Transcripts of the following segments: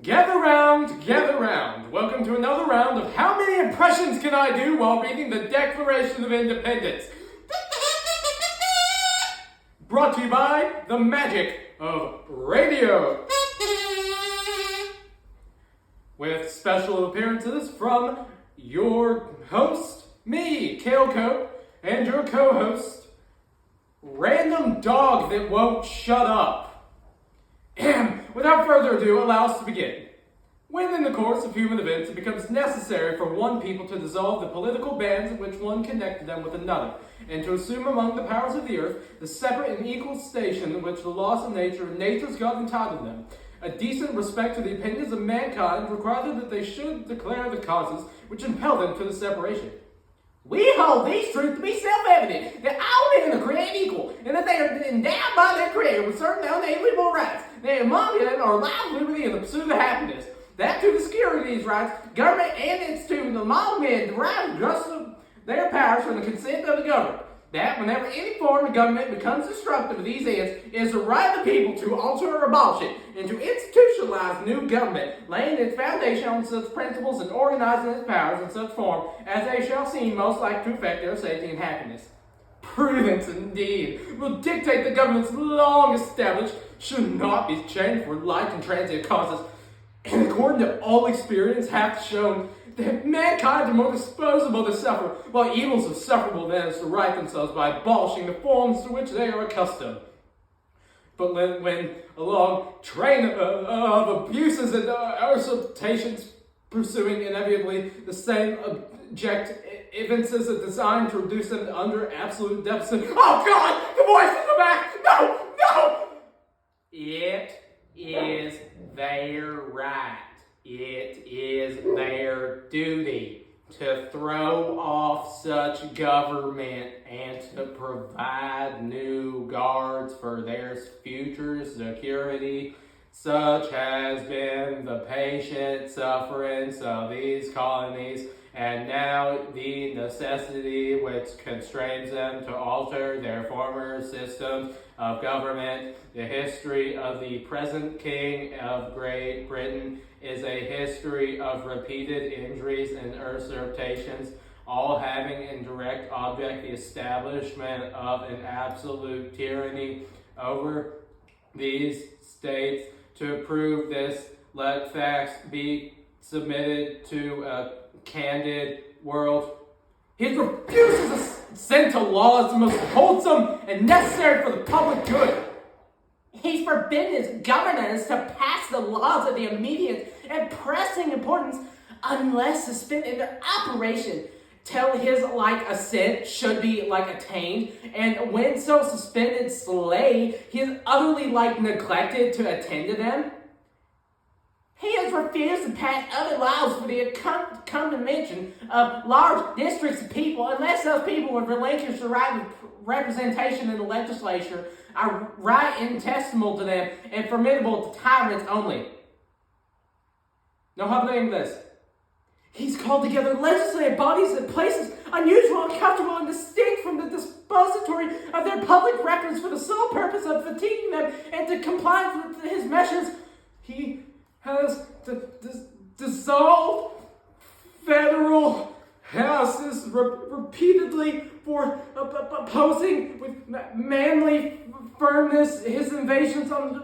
Gather round, gather round. Welcome to another round of How Many Impressions Can I Do While Reading the Declaration of Independence? Brought to you by the magic of radio. With special appearances from your host, me, Kale Cope, and your co-host, Random Dog That Won't Shut Up. Without further ado, allow us to begin. When in the course of human events it becomes necessary for one people to dissolve the political bands in which one connected them with another, and to assume among the powers of the earth the separate and equal station in which the laws of nature and nature's God entitled them, a decent respect to the opinions of mankind required that they should declare the causes which impel them to the separation. We hold these truths to be self-evident, that all men are created equal, and that they are endowed by their Creator with certain unalienable rights. That among them are life, liberty, and the pursuit of happiness. That to the security of these rights, government and institutions among men derive just their powers from the consent of the governed. That whenever any form of government becomes destructive of these ends, it is the right of the people to alter or abolish it, and to institutionalize new government, laying its foundation on such principles and organizing its powers in such form as they shall seem most likely to affect their safety and happiness. Prudence, indeed, will dictate the governments long established should not be changed for light and transient causes, and according to all experience hath shown that mankind are more disposable to suffer, while evils are sufferable then as to right themselves by abolishing the forms to which they are accustomed. But when a long train of abuses and usurpations pursuing inevitably the same object evinces a design to reduce them under absolute deficit. Oh God! The voice in the back! No! No! It is their right. It is their duty to throw off such government and to provide new guards for their future security, such has been the patient sufferance of these colonies, and now the necessity which constrains them to alter their former systems of government. The history of the present King of Great Britain is a history of repeated injuries and usurpations, all having in direct object the establishment of an absolute tyranny over these states. To prove this, let facts be submitted to a candid world. His refusal to assent to laws the most wholesome and necessary for the public good. He's forbidden his governors to pass the laws of the immediate and pressing importance unless suspended in their operation till his assent should be attained, and when so suspended slay, he is utterly neglected to attend to them. He has refused to pass other laws for the accompaniment of large districts of people unless those people would relinquish the right of representation in the legislature, a right intestimable to them and formidable to tyrants only. Now how about this? He's called together legislative bodies at places unusual, uncomfortable, and distinct from the dispository of their public records for the sole purpose of fatiguing them and to comply with his measures. He has dissolved federal houses repeatedly for opposing with manly firmness his invasions on the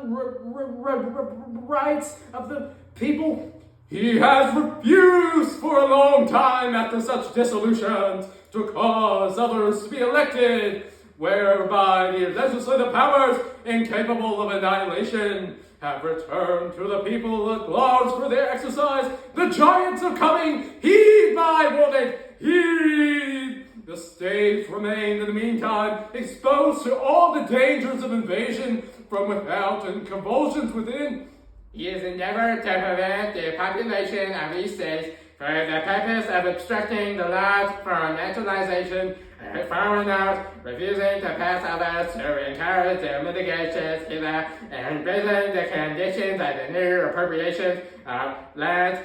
rights of the people. He has refused for a long time after such dissolutions to cause others to be elected, whereby the legislative powers, incapable of annihilation, have returned to the people at large for their exercise. The giants are coming, heed my warning, heed! The states remain in the meantime exposed to all the dangers of invasion from without and convulsions within. He has endeavored to prevent the population of these states for the purpose of obstructing the laws for naturalization, and foreigners refusing to pass others to encourage their mitigations hither, and raising the conditions of the new appropriations of lands.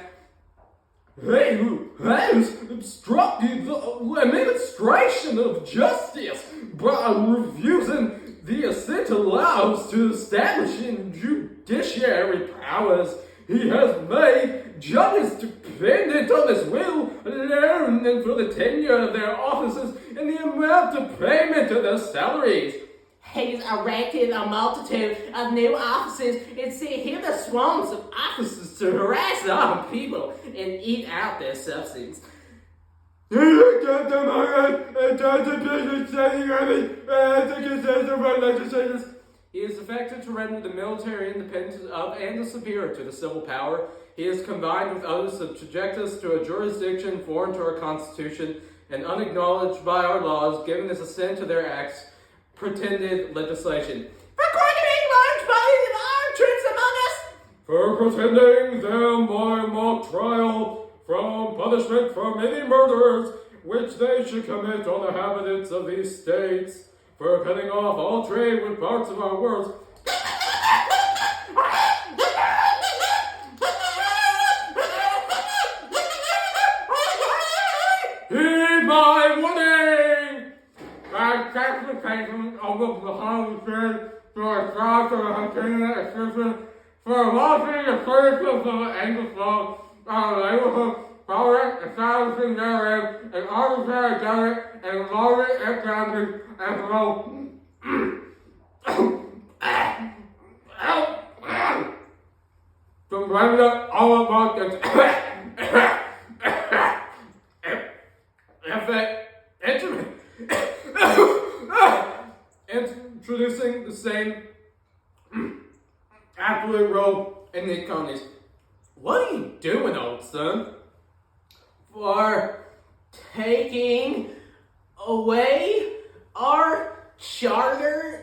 They who has obstructed the administration of justice by refusing the assent allows to establish in judiciary powers he has made judges dependent on his will alone and for the tenure of their offices and the amount of payment of their salaries. He's erected a multitude of new offices and sent hither swarms of officers to harass our people and eat out their substance. He is effective to render the military independent of and superior to the civil power. He is combined with others to subject us to a jurisdiction foreign to our constitution and unacknowledged by our laws, giving us assent to their acts, pretended legislation. For quartering large bodies of armed troops among us. For pretending them by mock trial from punishment for many murders which they should commit on the inhabitants of these states. For cutting off all trade with parts of our worlds. Heed my warning! By sacrificing of the Holy Spirit for a cause of a continuing existence, for launching the services of the angels law, our neighborhood, following, establishing therein, an arbitrary government, and lowering its boundaries, and so to render all of us introducing the same absolute role in the economies. What are you doing, old son? For taking away our charters,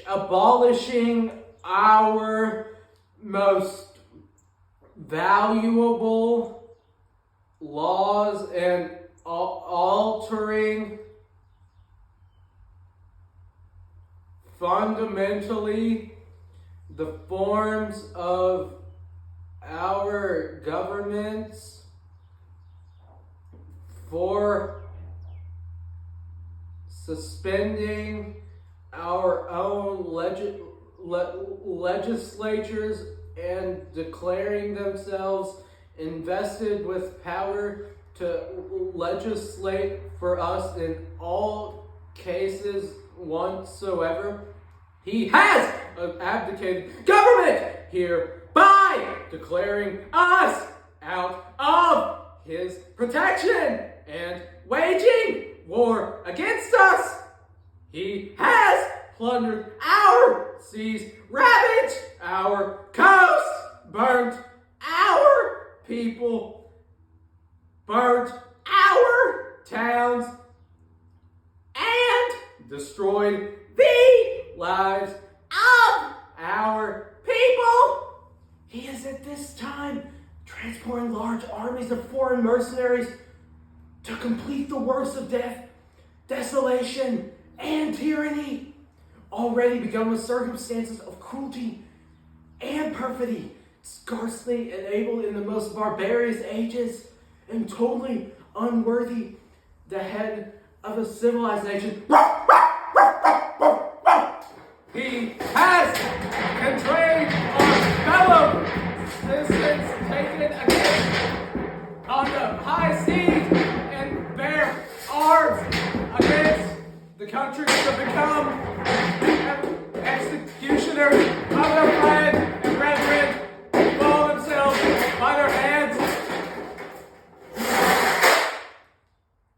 abolishing our most valuable laws and altering fundamentally the forms of our governments, for suspending our own legislatures and declaring themselves invested with power to legislate for us in all cases whatsoever. He has abdicated government here by declaring us out of his protection and waging war against us. He has plundered our seas, ravaged our coast, burnt our people, burnt our towns, and destroyed the lives of our people. He is at this time transporting large armies of foreign mercenaries to complete the works of death, desolation, and tyranny, already begun with circumstances of cruelty and perfidy, scarcely enabled in the most barbarous ages, and totally unworthy the head of a civilized nation. He has betrayed our fellow citizens, taken against on the high seas, and bear arms against the country to become executioners of their friends and brethren, blow themselves by their hands.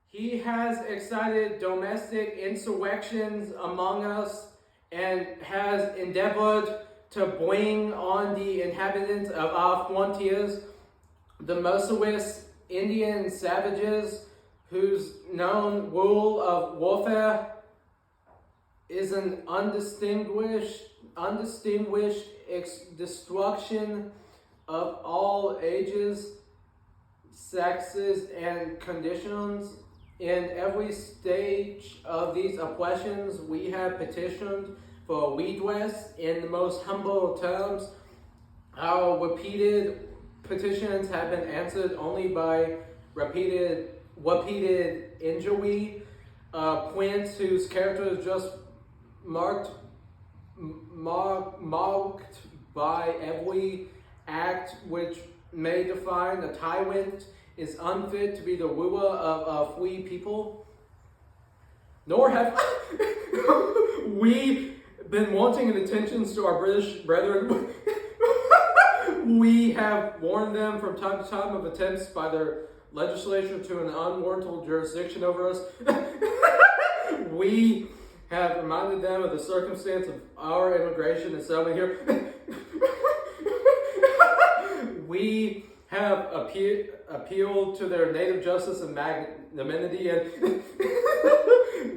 He has excited domestic insurrections among us and has endeavored to bring on the inhabitants of our frontiers the merciless Indian savages whose known rule of warfare is an undistinguished destruction of all ages, sexes, and conditions. In every stage of these oppressions, we have petitioned for redress in the most humble terms. Our repeated petitions have been answered only by repeated injury. Prince, whose character is just marked mocked by every act which may define a tyrant is unfit to be the wooer of free people. Nor have we been wanting attentions to our British brethren. We have warned them from time to time of attempts by their legislature to an unwarrantable jurisdiction over us. We have reminded them of the circumstance of our immigration and settlement here. We have appealed to their native justice and magnanimity, and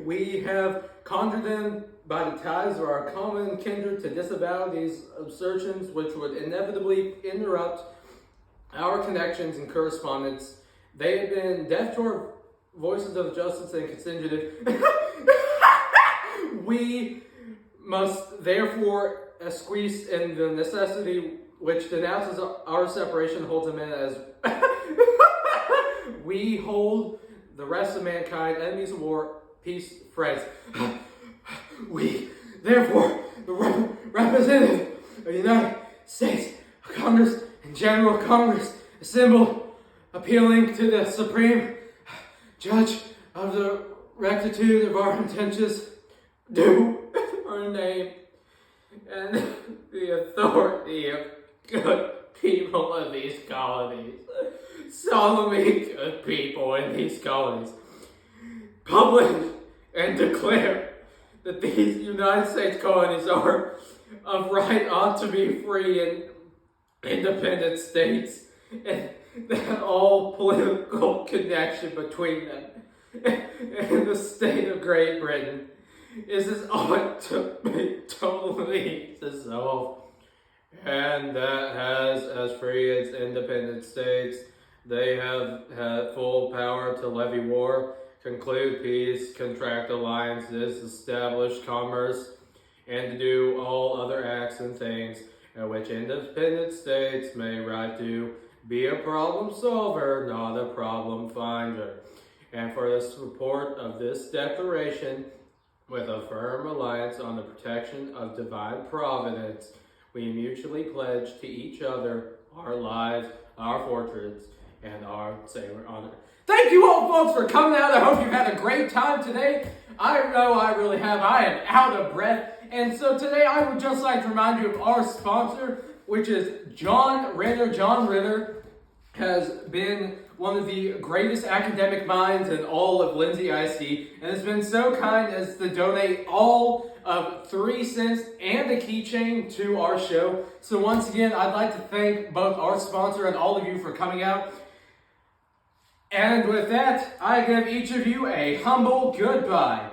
we have conjured them by the ties of our common kindred to disavow these assertions which would inevitably interrupt our connections and correspondence. They have been deaf to our voices of justice and constitutive. We must therefore acquiesce in the necessity which denounces our separation, holds them in as we hold the rest of mankind enemies of war, peace, friends. We, therefore, the representative of the United States Congress and General Congress, assembled, appealing to the Supreme Judge of the rectitude of our intentions, do our name and the authority of good people in these colonies, solemnly good people in these colonies, publish and declare that these United States colonies are of right ought to be free and independent states, and that all political connection between them and the state of Great Britain is as ought to be totally dissolved, and that as free as independent states, they have had full power to levy war, conclude peace, contract alliances, establish commerce, and to do all other acts and things at which independent states may right to be a problem solver, not a problem finder. And for the support of this declaration, with a firm reliance on the protection of divine providence, we mutually pledge to each other our lives, our fortunes, and our sailor honor. Thank you all, folks, for coming out. I hope you've had a great time today. I know I really have. I am out of breath. And so today I would just like to remind you of our sponsor, which is John Ritter. John Ritter has been one of the greatest academic minds in all of Lindsay ISD, and has been so kind as to donate all of 3 cents and a keychain to our show. So once again, I'd like to thank both our sponsor and all of you for coming out. And with that, I give each of you a humble goodbye.